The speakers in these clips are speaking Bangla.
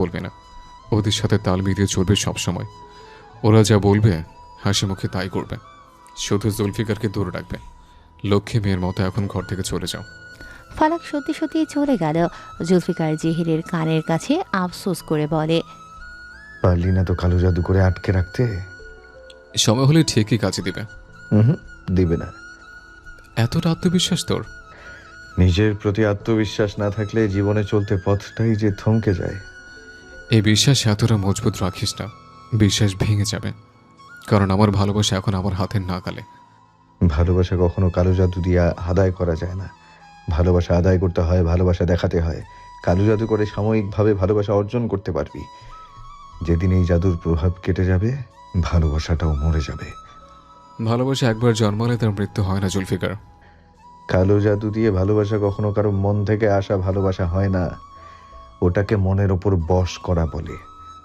বলবে না, ওদের সাথে তাল মিলিয়ে চলবে সবসময়। ওরা যা বলবে হাসি মুখে তাই করবে। শুধু জুলফিকারকে দূরে রাখবে। লক্ষ্মী মেয়ের মতো এখন ঘর থেকে চলে যাও। ফালাক সত্যি সত্যি চলে গেল। জুলফিকার জহিরের কানের কাছে আফসোস করে বলে, পারলি না তো কালো জাদু করে আটকে রাখতে? সময় হলে ঠিকই কাজে দিবে। হুম, দিবে না। এতটা আত্মবিশ্বাস তোর? নিজের প্রতি আত্মবিশ্বাস না থাকলে জীবনে চলতে পথটাই যে থমকে যায়। এই বিশ্বাস এতটা মজবুত রাখিস না, বিশ্বাস ভেঙে যাবে। কারণ আমার ভালোবাসা এখন আমার হাতের নাগালে। ভালোবাসা কখনো কালো জাদু দিয়ে আদায় করা যায় না। ভালোবাসা আদায় করতে হয়, ভালোবাসা দেখাতে হয়। কালো জাদু করে সাময়িকভাবে ভালোবাসা অর্জন করতে পারবি। যেদিন এই জাদুর প্রভাব কেটে যাবে, ভালোবাসাটাও মরে যাবে। ভালোবাসা একবার জন্মালে তার মৃত্যু হয় না জুলফিকার। কালো জাদু দিয়ে ভালোবাসা কখনো কারো মন থেকে আসা ভালোবাসা হয় না। ওটাকে মনের ওপর বশ করা বলে।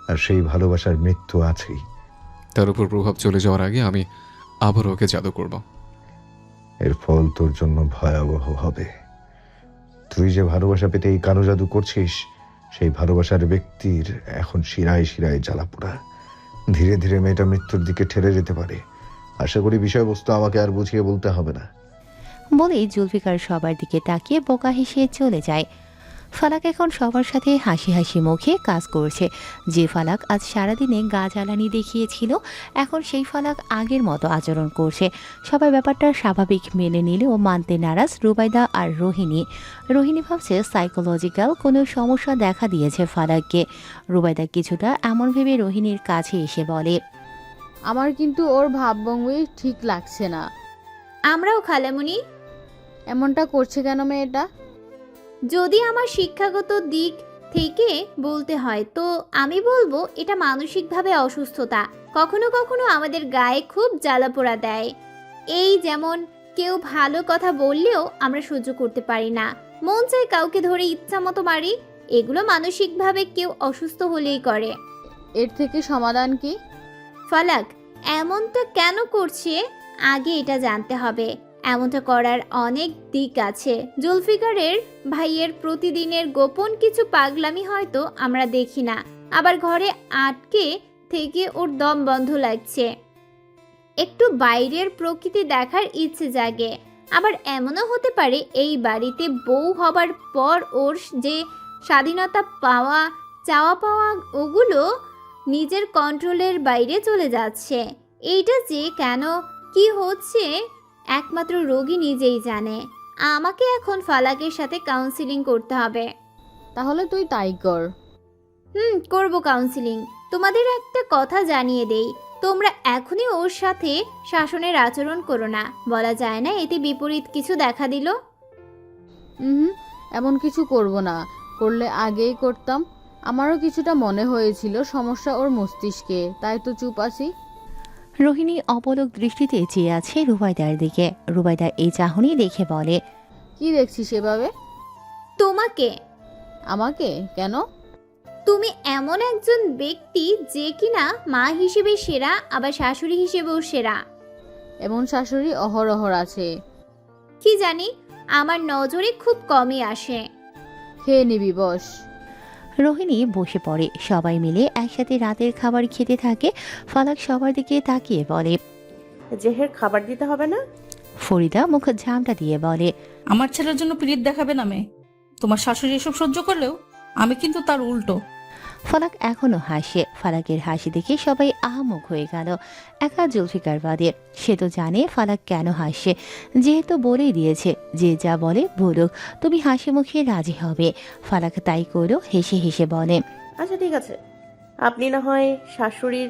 আর সেই ভালোবাসার মৃত্যু আছেই। তার উপর প্রভাব চলে যাওয়ার আগে আমি আবার ওকে জাদু করব। এর ফল তোর জন্য ভয়াবহ হবে। তুই যে ভালোবাসা পেতে এই কালো জাদু করছিস, সেই ভালোবাসার ব্যক্তির এখন শিরায় শিরায় জ্বালাপোড়া। ধীরে ধীরে মেয়েটা মৃত্যুর দিকে ঠেলে যেতে পারে। আশা করি বিষয়বস্তু আমাকে আর বুঝিয়ে বলতে হবে না। বলেই জুলফিকার সবার দিকে তাকিয়ে বোকা হেসে চলে যায়। ফালাক এখন সবার সাথে হাসি হাসি মুখে কাজ করছে। যে ফালাক আজ সারাদিনে গা জ্বালানি দেখিয়েছিল, এখন সেই ফালাক আগের মতো আচরণ করছে। সবাই ব্যাপারটা স্বাভাবিক মেনে নিলেও মানতে নারাজ রুবাইদা আর রোহিণী। রোহিণী ভাবছে সাইকোলজিক্যাল কোনো সমস্যা দেখা দিয়েছে ফালাককে। রুবাইদা কিছুটা এমন ভেবে রোহিণীর কাছে এসে বলে, আমার কিন্তু ওর ভাবভঙ্গি ঠিক লাগছে না। আমরাও খালামুনি। এমনটা করছে কেন মেয়েটা? যদি আমার শিক্ষাগত দিক থেকে বলতে হয় তো আমি বলবো এটা মানসিকভাবে অসুস্থতা। কখনো কখনো আমাদের গায়ে খুব জ্বালাপোড়া দেয়। এই যেমন কেউ ভালো কথা বললেও আমরা সহ্য করতে পারি না, মন চায় কাউকে ধরে ইচ্ছা মতো মারি। এগুলো মানসিকভাবে কেউ অসুস্থ হলেই করে। এর থেকে সমাধান কি? ফালাক এমনটা কেন করছে আগে এটা জানতে হবে। এমনটা করার অনেক দিক আছে। জুলফিকারের ভাইয়ের প্রতিদিনের গোপন কিছু পাগলামি হয়তো আমরা দেখি না, আবার ঘরে আটকে থেকে ওর দম বন্ধ লাগছে, একটু বাইরের প্রকৃতি দেখার ইচ্ছে জাগে। আবার এমনও হতে পারে এই বাড়িতে বউ হবার পর ওর যে স্বাধীনতা পাওয়া চাওয়া পাওয়া ওগুলো নিজের কন্ট্রোলের বাইরে চলে যাচ্ছে। এইটা যে কেন কি হচ্ছে একমাত্র রোগী নিজেই জানে। আমাকে এখন ফালাকের সাথে কাউন্সিলিং করতে হবে। তাহলে তুই তাই কর। করব কাউন্সিলিং। তোমাদের একটা কথা জানিয়ে দেই, তোমরা এখনই ওর সাথে শাসনের আচরণ করো না। বলা যায় না এতে বিপরীত কিছু দেখা দিল। হুম, এমন কিছু করব না। করলে আগেই করতাম। আমারও কিছুটা মনে হয়েছিল সমস্যা ওর মস্তিষ্কে, তাই তো চুপ আছি। রোহিণী অপলক দৃষ্টিতে চেয়ে আছে রুবাইদার দিকে। রুবাইদা এই চাহনি দেখে বলে, কি দেখছিস এভাবে? তোমাকে। আমাকে কেন? তুমি এমন একজন ব্যক্তি যে কিনা মা হিসেবে সেরা, আবার শাশুড়ি হিসেবেও সেরা। এমন শাশুড়ি অহরহর আছে। কি জানি, আমার নজরে খুব কমই আসে। খেয়ে নিবি, বস। রোহিণী বসে পড়ে। সবাই মিলে একসাথে রাতের খাবার খেতে থাকে। ফালাক সবার দিকে তাকিয়ে বলে, জেহের খাবার দিতে হবে না? ফরিদা মুখ ঝামটা দিয়ে বলে, আমার ছেলের জন্য পিরিত দেখাবে না মেয়ে। তোমার শাশুড়ি এসব সহ্য করলেও আমি কিন্তু তার উল্টো। ফালাক এখনো হাসে। ফালাকের হাসি দেখে সবাই আহামুখ হয়ে গেল, একা জুলফিকার বাদে। সে তো জানে ফালাক কেন হাসে, যেহেতু বলেই দিয়েছে যে যা বলে বলুক, তুমি হাসি মুখে রাজি হবে। ফালাক তাই করো, হেসে হেসে বলে, আচ্ছা ঠিক আছে, আপনি না হয় শাশুড়ির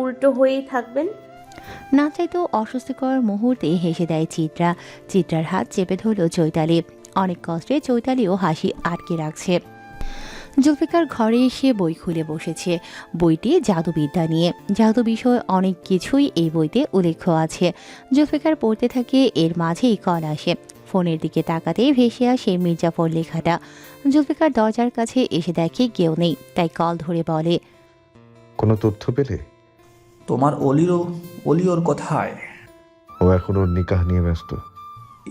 উল্টো হয়েই থাকবেন। না চাইতেও অস্বস্তিকর মুহূর্তে হেসে দেয় চিত্রা। চিত্রার হাত চেপে ধরল চৈতালি। অনেক কষ্টে চৈতালিও হাসি আটকে রাখছে। জুলফিকার ঘরে এসে বই খুলে বসেছে। বইটি জাদুবিদ্যা নিয়ে। জাদু বিষয় অনেক কিছুই এই বইতে উল্লেখ আছে। জুলফিকার পড়তে থাকে, এর মাঝেই কল আসে। ফোনের দিকে তাকাতেই ভেসে আসে মির্জাফর লেখাটা। জুলফিকার দরজার কাছে এসে দেখে কেউ নেই, তাই কল ধরে বলে, কোনো তথ্য পেলে? তোমার অলি ওর কোথায়? ও এখন ওর নিকাহ নিয়ে ব্যস্ত।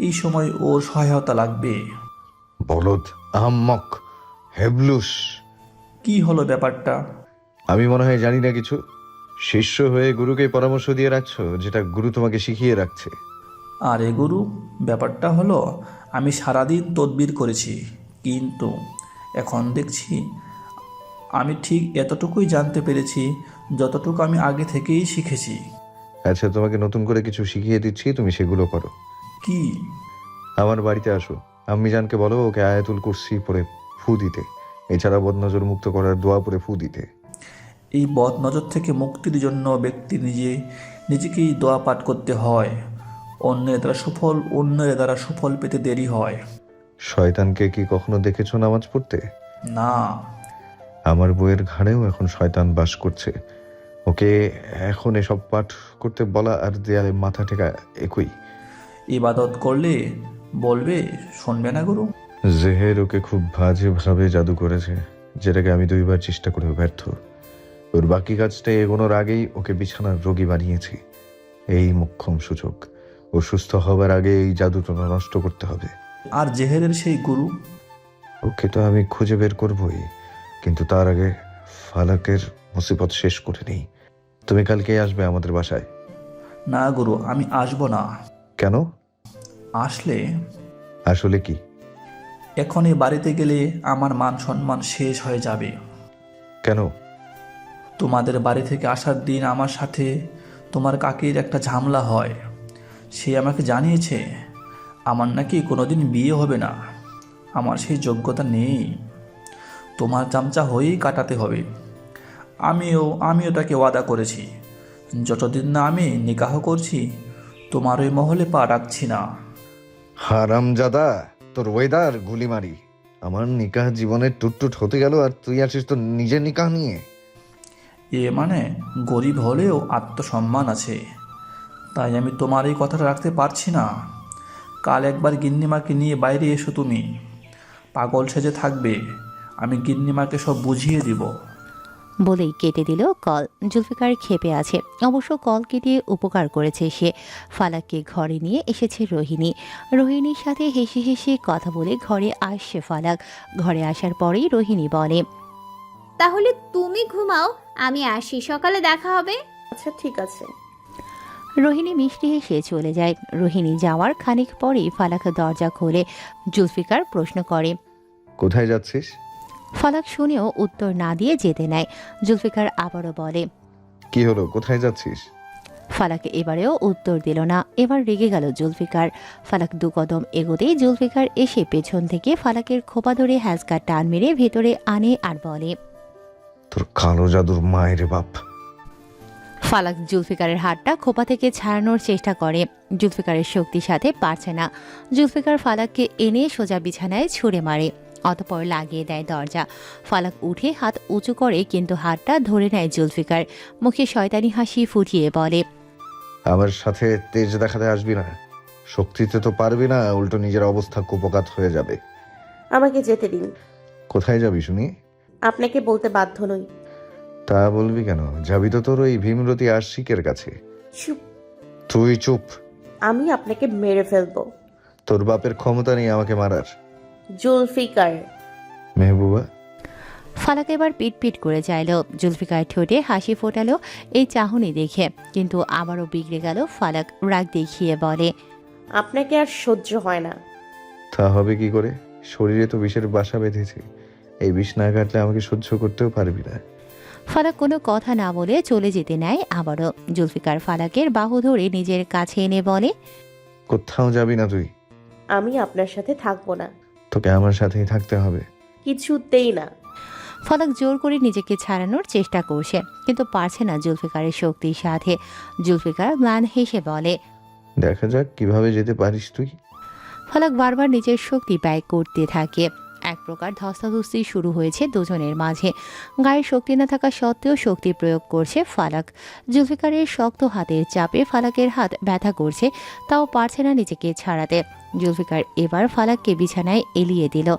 এই সময় ওর সহায়তা লাগবে। বলদ, আহাম্মক, হেবলুস। কি হলো ব্যাপারটা? আমি মনে হয় জানি না কিছু। শিষ্য হয়ে গুরুকে পরামর্শ দিয়ে রাখছো, যেটা গুরু তোমাকে শিখিয়ে রাখছে। আরে গুরু, ব্যাপারটা হলো আমি সারাদিন তদবির করেছি, কিন্তু এখন দেখছি আমি ঠিক এতটুকুই জানতে পেরেছি যতটুকু আমি আগে থেকেই শিখেছি। আচ্ছা, তোমাকে নতুন করে কিছু শিখিয়ে দিচ্ছি, তুমি সেগুলো করো। কি? আমার বাড়িতে আসো। আম্মিজানকে বলো ওকে আয়াতুল কুরসি পড়ে ফু দিতে, এছাড়া বদনজর মুক্ত করার দোয়া পড়ে ফু দিতে। এই বদ নজর থেকে মুক্তির জন্য ব্যক্তি নিজেকেই দোয়া পাঠ করতে হয়। অন্যের দ্বারা সুফল পেতে দেরি হয়। শয়তানকে কি কখনো দেখেছো নামাজ পড়তে? না। আমার বইয়ের ঘাড়েও এখন শয়তান বাস করছে। ওকে এখন এসব পাঠ করতে বলা আর দেয়ালে মাথা টেকা একই। ইবাদত করলে বলবে, শুনবে না গুরু? জেহের ওকে খুব বাজেভাবে জাদু করেছে, যেটাকে আমি 2বার চেষ্টা করেও ব্যর্থ। ওর বাকি কাজটা এগোনোর আগেই ওকে বিছানার রোগী বানিয়েছি। এই মোক্ষম সুযোগ। ও সুস্থ হবার আগে এই জাদুটনা নষ্ট করতে হবে। আর জেহেরের সেই গুরু? ওকে তো আমি খুঁজে বের করবই, কিন্তু তার আগে ফালাকের মুসিবত শেষ করে নেই। তুমি কালকে আসবে আমাদের বাসায়। না গুরু, আমি আসবো না। কেন? আসলে আসলে কি? এখনই বাড়িতে গেলে আমার মান সম্মান শেষ হয়ে যাবে। কেন? তোমাদের বাড়ি থেকে আসার দিন আমার সাথে তোমার কাকির একটা ঝামেলা হয়। সে আমাকে জানিয়েছে আমার নাকি কোনোদিন বিয়ে হবে না। আমার সেই যোগ্যতা নেই। তোমার চামচা হয়েই কাটাতে হবে। আমিও তাকে ওয়াদা করেছি, যতদিন না আমি নিকাহ করছি তোমার ওই মহলে পা রাখছি না। হারামজাদা, তোর ওয়েদার গুলি মারি। আমার নিকাহ জীবনের টুটটুট হতে গেল আর তুই আসিস তো নিজের নিকাহ নিয়ে। এ মানে গরিব হলেও আত্মসম্মান আছে, তাই আমি তোমার এই কথাটা রাখতে পারছি না। কাল একবার গিন্নিমাকে নিয়ে বাইরে এসো, তুমি পাগল সেজে থাকবে, আমি গিন্নিমাকে সব বুঝিয়ে দিব। বলেই কেটে দিল কল। জুলফিকার ক্ষেপে আছে, অবশ্য কল কেটে উপকার করেছে সে। ফালাককে ঘরে নিয়ে এসেছে রোহিণী। রোহিণীর সাথে হেসে হেসে কথা বলে ঘরে আসছে ফালাক। ঘরে আসার পরেই রোহিণী বলে, তাহলে তুমি ঘুমাও, আমি আসি, সকালে দেখা হবে। আচ্ছা ঠিক আছে। রোহিণী মিষ্টি হেসে চলে যায়। রোহিণী যাওয়ার খানিক পরেই ফালাক দরজা খোলে। জুলফিকার প্রশ্ন করে, কোথায় যাচ্ছিস? ফালাক শুনেও উত্তর না দিয়ে যেতে নেয়। জুলফিকার আবারও বলে, কি হলো, কোথায় যাচ্ছিস? ফালাক এবারেও উত্তর দিল না। এবার রেগে গেল জুলফিকার। ফালাক 2 কদম এগোতেই জুলফিকার এসে পেছন থেকে ফালাকের খোপা ধরে হ্যাজকা টান মেরে ভেতরে আনে আর বলে, তোর কালো জাদুর মায়ের বাপ। ফালাক জুলফিকারের হাতটা খোপা থেকে ছাড়ানোর চেষ্টা করে। জুলফিকারের শক্তির সাথে পারছে না। জুলফিকার ফালাককে এনে সোজা বিছানায় ছুঁড়ে মারে, অতঃপর লাগিয়ে দেয় দরজা। ফালাক উঠে হাত উঁচু করে, কিন্তু হাতটা ধরে নেয় জুলফিকার। মুখে শয়তানি হাসি ফুটিয়ে বলে, আমার সাথে তেজ দেখাতে আসবি না। শক্তিতে তো পারবি না, উল্টো নিজের অবস্থা কুপকাত হয়ে যাবে। আমাকে যেতে দিন। কোথায় যাবি শুনি? আপনাকে বলতে বাধ্য নই। তা বলবি কেন? যাবি তো তোর ওই ভীমরতি আশিকের কাছে। চুপ। তুই চুপ। আমি আপনাকে মেরে ফেলবো। তোর বাপের ক্ষমতা নেই আমাকে মারার। জুলফিকার। মেহবুবা। ফালাক এবার পিট করে চাইল। জুলফিকার ঠোঁটে হাসি ফোটালো এই চাহনি দেখে, কিন্তু আবারও বিগড়ে গেল। ফালাক রাগ দেখিয়ে বলে, আপনাকে আর সহ্য হয় না। তা হবে কি করে? শরীরে তো বিষের বাসা বেঁধেছে। এই বিষ না কাটলে আমাকে সহ্য করতেও পারবি না। ফালাক কোনো কথা না বলে চলে যেতে নেয় আবারও। জুলফিকার ফালাকের বাহু ধরে নিজের কাছে এনে বলে, কোথাও যাবি না তুই। আমি আপনার সাথে থাকবো না। তোকে আমার সাথেই থাকতে হবে। কিছুতেই না। ফালাক জোর করে নিজেকে ছাড়ানোর চেষ্টা করছে, কিন্তু পারছে না জুলফিকারের শক্তির সাথে। জুলফিকার ম্লান হেসে বলে, দেখা যাক কিভাবে যেতে পারিস তুই। ফালাক বারবার নিজের শক্তি ব্যয় করতে থাকে। এক প্রকার ধস্তাধস্তি শুরু হয়েছে দুজনের মাঝে। গায়ে শক্তি না থাকা সত্ত্বেও শক্তি প্রয়োগ করছে ফালাক। জুলফিকারের শক্ত হাতের চাপে ফালাকের হাত ব্যথা করছে, তাও পারছে না নিজেকে ছাড়াতে। জুলফিকার এবার ফালাককে বিছানায় এলিয়ে দিল।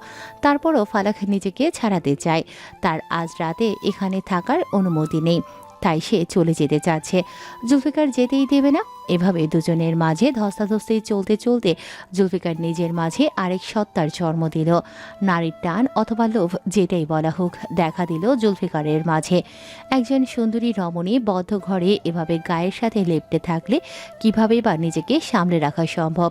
তারপরও ফালাক নিজেকে ছাড়াতে চায়। তার আজ রাতে এখানে থাকার অনুমতি নেই। তাই সে চলে যেতে চাচ্ছে। জুলফিকার যেতেই দেবে না। এভাবে দুজনের মাঝে ধস্তাধস্তি চলতে চলতে জুলফিকার নিজের মাঝে আরেক সত্তার জন্ম দিল। নারীর টান অথবা লোভ যেটাই বলা হোক দেখা দিল জুলফিকারের মাঝে। একজন সুন্দরী রমণী বদ্ধ ঘরে এভাবে গায়ের সাথে লেপ্টে থাকলে কিভাবে বা নিজেকে সামলে রাখা সম্ভব?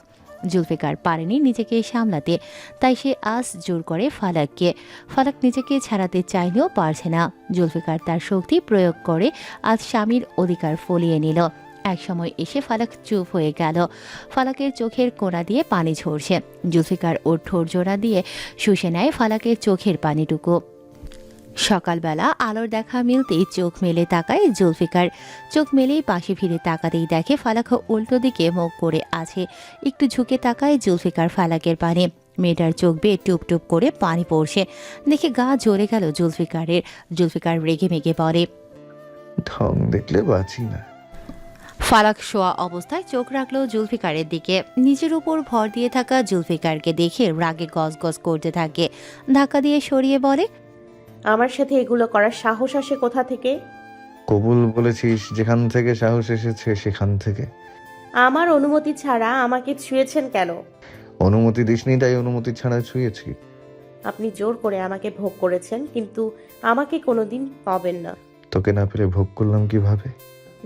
জুলফিকার পারেনি নিজেকে সামলাতে, তাই সে আজ জোর করে ফালাককে। ফালাক নিজেকে ছাড়াতে চাইলেও পারছে না। জুলফিকার তার শক্তি প্রয়োগ করে আজ স্বামীর অধিকার ফলিয়ে নিল। এক সময় এসে ফালাক চুপ হয়ে গেল। ফালাকের চোখের কোণা দিয়ে পানি ঝরছে। জুলফিকার ওর ঠোঁট জোড়া দিয়ে শুষে নেয় ফালাকের চোখের পানিটুকু। সকালবেলা আলোর দেখা মিলতেই চোখ মেলে তাকায় জুলফিকার। চোখ মেলেই পাশে ফিরে তাকাতেই দেখে ফালাক উল্টো দিকে মুখ করে আছে। একটু ঝুঁকে তাকায় জুলফিকার ফালাকের পানে। মেয়েটার চোখ বেয়ে টুপ টুপ করে পানি পড়ছে দেখে গা জ্বলে গেল জুলফিকারের। জুলফিকার রেগে মেগে বলে, ঢং দেখলে বাঁচি না। ফালাক শোয়া অবস্থায় চোখ রাখলো জুলফিকারের দিকে। নিজের উপর ভর দিয়ে থাকা জুলফিকারকে দেখে রাগে গজগজ করতে থাকে। ধাক্কা দিয়ে সরিয়ে বলে, আমার সাথে এগুলো করার সাহস আসে কোথা থেকে? কবুল বলেছিস, যেখান থেকে সাহস এসেছে সেখান থেকে। আমার অনুমতি ছাড়া আমাকে ছুঁয়েছেন কেন? অনুমতি দিসনি তাই অনুমতি ছাড়া ছুঁয়েছি। আপনি জোর করে আমাকে ভোগ করেছেন, কিন্তু আমাকে কোনোদিন পাবেন না। তোকে না পেরে ভোগ করলাম কিভাবে?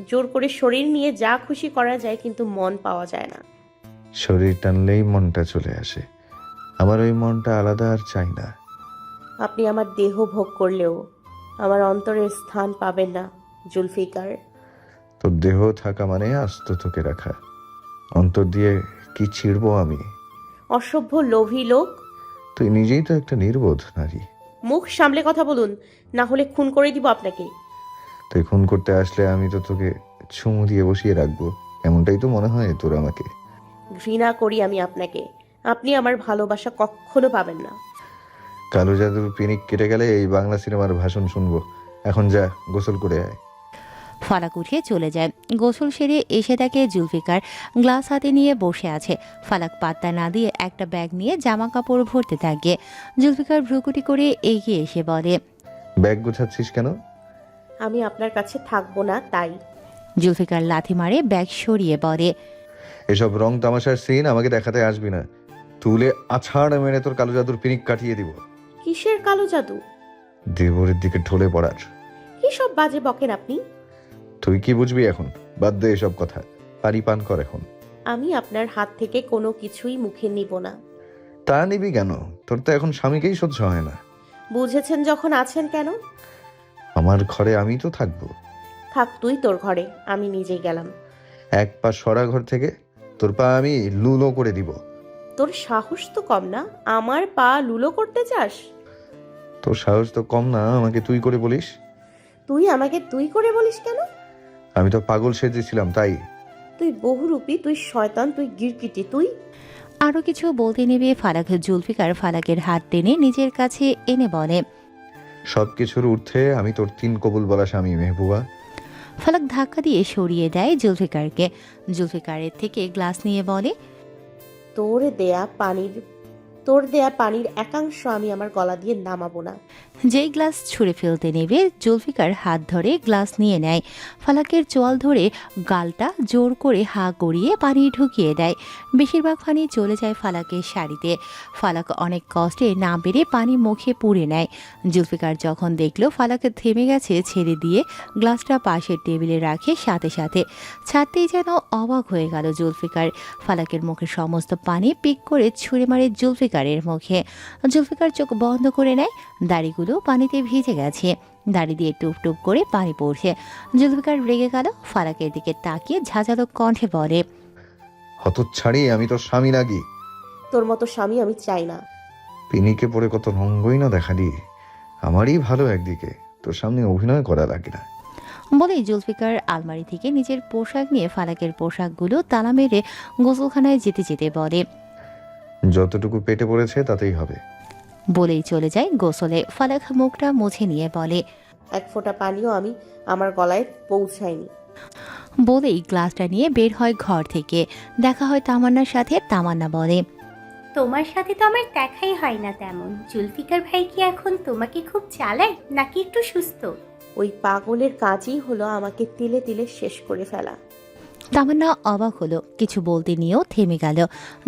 জোর করে শরীর নিয়ে যা খুশি করা যায়, কিন্তু মন পাওয়া যায় না। শরীর টানলেই মনটা চলে আসে। আমার ওই মনটা আলাদা আর চাই না। আপনি আমার দেহ ভোগ করলেও আমার অন্তরের স্থান পাবেন না জুলফিকার। তোর দেহ থাকা মানে আস্ত তোকে রাখা। অন্তর দিয়ে কি ছিড়বো আমি? অসভ্য লোভী লোক। তুই নিজেই তো একটা নির্বোধ নারী। মুখ সামলে কথা বলুন, না হলে খুন করে দিব আপনাকে। তুই খুন করতে আসলে আমি তো তোকে চুমু দিয়ে বসিয়ে রাখবো, এমনটাই তো মনে হয় তোর আমাকে। ঘৃণা করি আমি আপনাকে। আপনি আমার ভালোবাসা কখনো পাবেন না। কালো জাদুর পিনিক কেটে গেলে এই বাংলা সিনেমার ভাষণ শুনবো। এখন যা, গোসল করে আয়। ফালাক উঠে চলে যায়। গোসল সেরে এসে দেখে জুলফিকার গ্লাস হাতে নিয়ে বসে আছে। ফালাক পাত্তা না দিয়ে একটা ব্যাগ নিয়ে জামা কাপড় ভরতে থাকে। জুলফিকার ভ্রুকুটি করে এগিয়ে এসে বলে, ব্যাগ গোছাচ্ছিস কেন? আমি আপনার কাছে থাকবো না তাই। জুলফিকার লাথি মারে ব্যাগ সরিয়ে বলে, এসব রং তামাশার সিন আমাকে দেখাতে আসবি না। তুলে আছাড় মেরে তোর কালো জাদুর পিনিক কাটিয়ে দিব। কিসের কালো জাদু? দেবরের দিকে ঢলে পড়ার। কি সব বাজে বকেন আপনি? তুই কি বুঝবি এখন? বাদ দে এসব কথা, পানি পান কর এখন। আমি আপনার হাত থেকে কোনো কিছুই মুখে নিব না। তা নিবি কেন? তোর তো এখন স্বামীকেই সহ্য হয় না। বুঝেছেন যখন আছেন কেন? আমার ঘরে আমি তো থাকবো। থাক তুই তোর ঘরে, আমি নিজেই গেলাম। এক পা সরা ঘর থেকে, তোর পা আমি লুলো করে দিব। তোর সাহস তো কম না, আমার পা লুলো করতে চাস? তোর সাহস তো কম না আমাকে তুই করে বলিস। তুই আমাকে তুই করে বলিস কেন? আমি তো পাগল সেজেছিলাম তাই। তুই বহুরূপী, তুই শয়তান, তুই গিরকিটি, তুই। আরও কিছু বলতে নেবে ফালাক জুলফিকার ফালাকের হাত টেনে নিজের কাছে এনে বলে, সবকিছুর ঊর্ধ্বে আমি তোর 3 কবুল বলা স্বামী মেহবুবা। ফালাক ধাক্কা দিয়ে সরিয়ে দেয় জুলফিকারকে। জুলফিকারের থেকে গ্লাস নিয়ে বলে, তোর দেয়া পানির একাংশ আমি আমার গলা দিয়ে নামাবো না। যেই গ্লাস ছুঁড়ে ফেলতে নেবে জুলফিকার হাত ধরে গ্লাস নিয়ে নেয়। ফালাকের চোয়াল ধরে গালটা জোর করে হা গড়িয়ে পানি ঢুকিয়ে দেয়। বেশিরভাগ পানি চলে যায় ফালাকের শাড়িতে। ফালাক অনেক কষ্টে না বেড়ে পানি মুখে পুড়ে নেয়। জুলফিকার যখন দেখলো ফালাক থেমে গেছে, ছেড়ে দিয়ে গ্লাসটা পাশের টেবিলে রাখে। সাথে সাথে ছাড়তেই যেন অবাক হয়ে গেল জুলফিকার। ফালাকের মুখে সমস্ত পানি পিক করে ছুঁড়ে মারে জুলফিকারের মুখে। জুলফিকার চোখ বন্ধ করে নেয়। দাড়িগুলো পানিতে ভিজে গেছে, দাড়ি দিয়ে টুপ টুপ করে পানি পড়ছে। জুলফিকার রেগে গেল। ফালাকের দিকে তাকিয়ে ঝাঁঝালো কণ্ঠে বলে, হতচ্ছাড়ি, আমি তোর স্বামী নাকি? তোর মতো স্বামী আমি চাই না। পিনিকে পড়ে কত রঙ্গই না দেখালি। আমারই ভালো একদিকে, তোর সামনে অভিনয় করা লাগে না। বলেই জুলফিকার আলমারি থেকে নিজের পোশাক নিয়ে ফালাকের পোশাকগুলো তালা মেরে গোসলখানায় যেতে যেতে বলে, যতটুকু পেটে পড়েছে তাতেই হবে। বলেই চলে যায় গোসলে। ফালাক মুখটা মুছে নিয়ে বলে, এক ফোঁটা পানিও আমি আমার গলায় পৌঁছায়নি। বলেই গ্লাসটা নিয়ে বের হয় ঘর থেকে। দেখা হয় তামান্নার সাথে। তামান্না বলে, তোমার সাথে তো আমার দেখাই হয় না তেমন। জুলফিকার ভাই কি এখন তোমাকে খুব চালায় নাকি একটু সুস্থ? ওই পাগলের কাজই হলো আমাকে তিলে তিলে শেষ করে ফেলা। তামান্না অবাক হলো, কিছু বলতে নিয়েও থেমে গেল।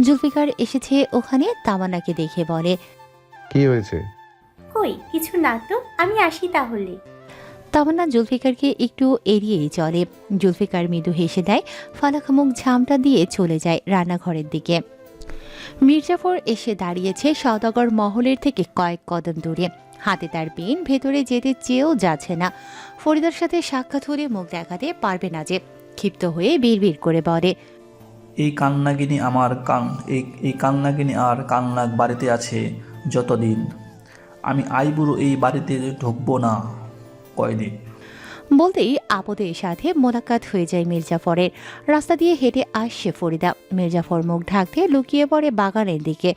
জুলফিকার এসেছে ওখানে, তামান্নাকে দেখে বলে, কি হয়েছে? কই কিছু না তো, আমি আসি তাহলে। তামান্না জুলফিকারকে একটু এড়িয়েই চলে। জুলফিকার মৃদু হেসে দেয়, ফালাক মুখ ঝামটা দিয়ে চলে যায় রান্নাঘরের দিকে। মির্জাফর এসে দাঁড়িয়েছে সওদাগর মহলের থেকে কয়েক কদম দূরে। হাতে তার পেন, ভেতরে যেতে চেয়েও যাচ্ছে না। ফরিদার সাথে সাক্ষাৎ হলে মুখ দেখাতে পারবে না যে। ক্ষিপ্ত হয়ে বিড়বিড় করে বলে, এই কান্নাগিনী আমার এই কান্নাগিনী আর কান্নাক বাড়িতে আছে যতদিন, আমি আইবুড়ো এই বাড়িতে ঢুকবো না কয়দিন। বলতেই আপদের সাথে মোলাকাত হয়ে যায় মির্জাফরের। রাস্তা দিয়ে হেঁটে আসছে ফরিদা। মির্জাফর মুখ ঢাকতে লুকিয়ে পড়ে বাগানের দিকে।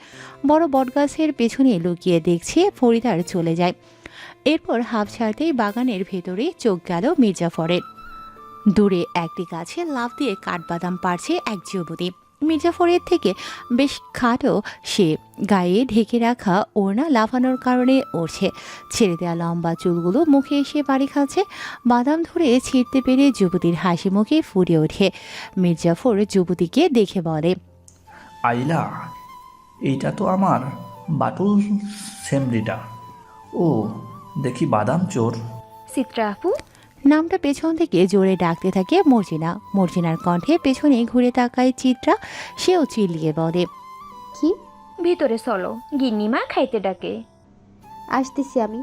বড় বটগাছের পেছনে লুকিয়ে দেখছে ফরিদার চলে যায়। এরপর হাফ ছাড়তেই বাগানের ভেতরে চোখ গেল মির্জাফরের। দূরে একটি গাছে লাফ দিয়ে কাঠবাদাম পারছে এক যুবতী। মির্জাফরের থেকে বেশ খাটো সে, গায়ে ঢেকে রাখা ওড়না লাফানোর কারণে উড়ছে। ছেড়ে দেওয়া লম্বা চুলগুলো মুখে এসে বাড়ি খাচ্ছে। বাদাম ধরে ছিঁড়তে পেরে যুবতীর হাসি মুখে ফুটে ওঠে। মির্জাফর যুবতীকে দেখে বলে, আইলা, এইটা তো আমার বাটুল সেমরিটা। ও দেখি বাদাম চোর। চিত্রা আপু, নামটা পেছন থেকে জোরে ডাকতে থাকে মর্জিনা। মর্জিনার কণ্ঠে পেছনে ঘুরে তাকায় চিত্রা। সেও চিল্লিয়ে বলে, কি ভিতরে চলো, গিন্নিমা খাইতে ডাকে। আসতেছি আমি,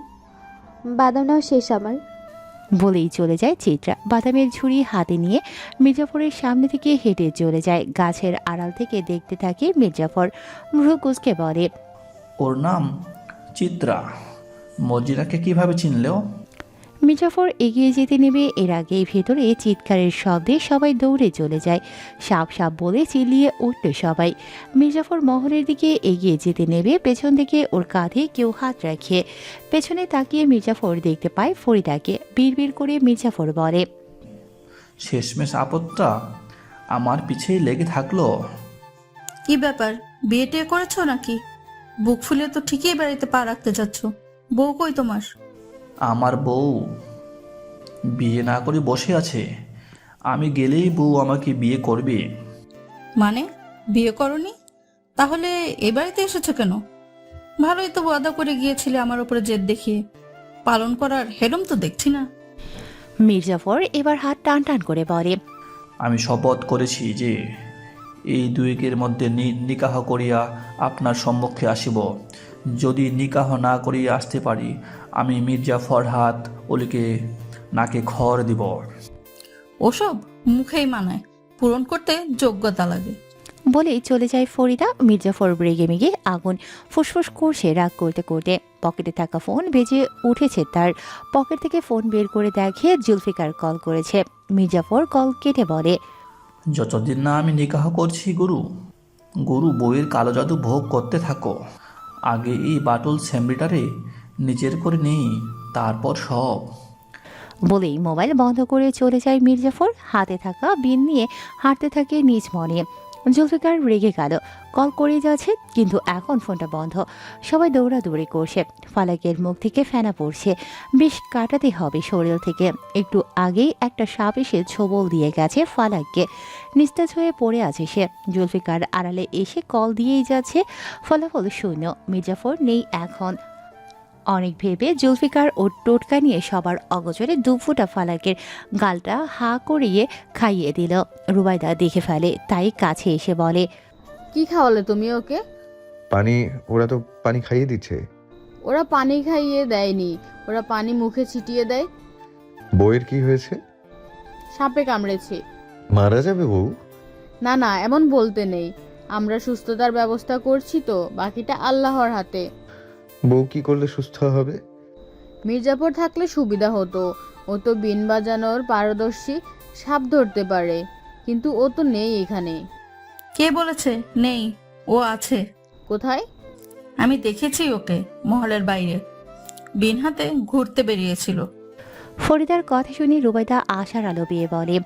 বাদাম নেওয়া শেষ আমার। বলেই চলে যায় চিত্রা। বাদামের ঝুড়ি হাতে নিয়ে মির্জাফরের সামনে থেকে হেঁটে চলে যায়। গাছের আড়াল থেকে দেখতে থাকে মির্জাফর। ভ্রু কুঁচকে বলে, ওর নাম চিত্রা। মজিরাকে কিভাবে চিনলেও? মির্জাফর এগিয়ে যেতে নেবে, এর আগেই ভেতরে চিৎকারের শব্দে সবাই দৌড়ে চলে যায়। সাপ সাপ বলে চিল্লিয়ে উঠল সবাই। মির্জাফর মহলের দিকে এগিয়ে যেতে নেবে, পেছন থেকে ওর কাঁধে কেউ হাত রাখে। পেছনে তাকিয়ে মির্জাফর দেখতে পায় ফরিদাকে। বিড়বিড় করে মির্জাফর বলে, শেষমেশ আপদটা আমার পিছেই লেগে থাকলো। কি ব্যাপার, বিয়ে টিয়ে করেছো নাকি? বুক ফুলে তো ঠিকই বাড়িতে পা রাখতে যাচ্ছ। বউ কই তোমার? আমার বউ বিয়ে না করে বসে আছে। আমি গেলেই বউ আমাকে বিয়ে করবে। মানে বিয়ে করনি? তাহলে এ বাড়িতে এসেছো কেন? ভালোই তো ওয়াদা করে গিয়েছিলে আমার উপরে জেদ দেখিয়ে। পালন করার হেরম তো দেখছি না। মির্জাফর এবার হাত টান টান করে বলে, আমি শপথ করেছি যে এই দুয়েকের মধ্যে নিকাহ করিয়া আপনার সম্মুখে আসিব। যদি নিকাহ না করিয়া আসতে পারি, আমি মির্জা ফরহাদ অলিকে নাকে খড় দিব। ওসব মুখেই মানায়, পূরণ করতে যোগ্যতা লাগে। বলেই চলে যায় ফরিদা। মির্জাফর রেগে মেগে আগুন ফুসফুস করছে রাগ করতে করতে। পকেটে থাকা ফোন বেজে উঠেছে তার। পকেট থেকে ফোন বের করে দেখে জুলফিকার কল করেছে। মির্জাফর কল কেটে বলে, যতদিন না আমি নিকাহ করছি গুরু বইয়ের কালো জাদু ভোগ করতে থাকো। আগে এই বাটুল স্যামরিটারে নিজের করে নেই, তারপর সব। বলেই মোবাইল বন্ধ করে চলে যায় মির্জাফর। হাতে থাকা বিন নিয়ে হাঁটতে থাকে নিজ মনে। জুলফিকার রেগে গেল। কল করে যাচ্ছে, কিন্তু এখন ফোনটা বন্ধ। সবাই দৌড়াদৌড়ি করছে। ফালাকের মুখ থেকে ফেনা পড়ছে। বেশ কাটাতে হবে শরীর থেকে। একটু আগেই একটা সাপ এসে ছোবল দিয়ে গেছে ফালাককে। নিস্তেজ হয়ে পড়ে আছে সে। জুলফিকার আড়ালে এসে কল দিয়েই যাচ্ছে। ফলাফল শূন্য। মির্জাফর নেই এখন। অনেক ভেবে জুলফিকার ও টোটকা নিয়ে সবার অগোচরে দুফুটা ফালাকের গালটা হা করিয়ে খাইয়ে দিল। রুবাইদা দেখে ফেলে, তাই কাছে এসে বলে, কি খাওয়ালে তুমি ওকে? পানি, ওরা তো পানি খাইয়ে দিচ্ছে। ওরা পানি খাইয়ে দেয়নি, ওরা পানি মুখে ছিটিয়ে দেয়। বউয়ের কি হয়েছে? সাপে কামড়েছে। মারা যাবে বউ? না না, এমন বলতে নেই। আমরা সুস্থতার ব্যবস্থা করছি তো, বাকিটা আল্লাহর হাতে। বউ কি করলে সুস্থ হবে? মির্জাফর থাকলে সুবিধা হতো। ও তো বিন বাজানোর পারদর্শী, সাপ ধরতে পারে। কিন্তু ও তো নেই এখানে। কে বলেছে নেই? ও আছে। কোথায়? আমি দেখেছি ওকে মহলের বাইরে, বিন হাতে ঘুরতে বেরিয়েছিল। ফরিদার কথা শুনে রুবাইদা আশার আলো পেয়ে বলে,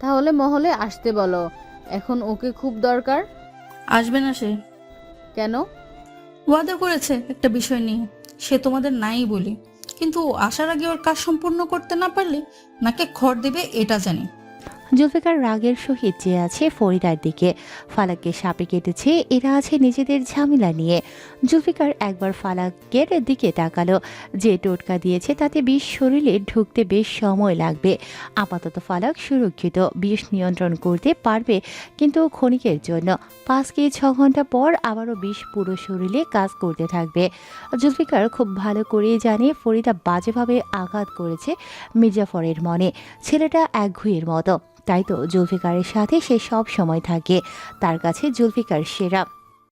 তাহলে মহলে আসতে বলো, এখন ওকে খুব দরকার। আসবে না সে? কেন? ওয়াদা করেছে একটা বিষয় নিয়ে, সে তোমাদের নাই বলি। কিন্তু আসার আগে ওর কাজ সম্পূর্ণ করতে না পারলে নাকে খড় দেবে এটা জানি। জুলফিকার রাগের সহিত চেয়ে আছে ফরিদার দিকে। ফালাককে সাপে কেটেছে, এরা আছে নিজেদের ঝামেলা নিয়ে। জুলফিকার একবার ফালাকের দিকে তাকালো। যে টোটকা দিয়েছে তাতে বিষ শরীরে ঢুকতে বেশ সময় লাগবে। আপাতত ফালাক সুরক্ষিত, বিষ নিয়ন্ত্রণ করতে পারবে, কিন্তু ক্ষণিকের জন্য। 5 কি 6 ঘন্টা পর আবারও বিষ পুরো শরীরে কাজ করতে থাকবে। জুলফিকার খুব ভালো করেই জানে ফরিদা বাজেভাবে আঘাত করেছে মির্জাফরের মনে। ছেলেটা একঘুয়ের মতো, তাই তো জুলফিকারের সাথে সে সব সময় থাকে। তার কাছে জুলফিকার সেরা।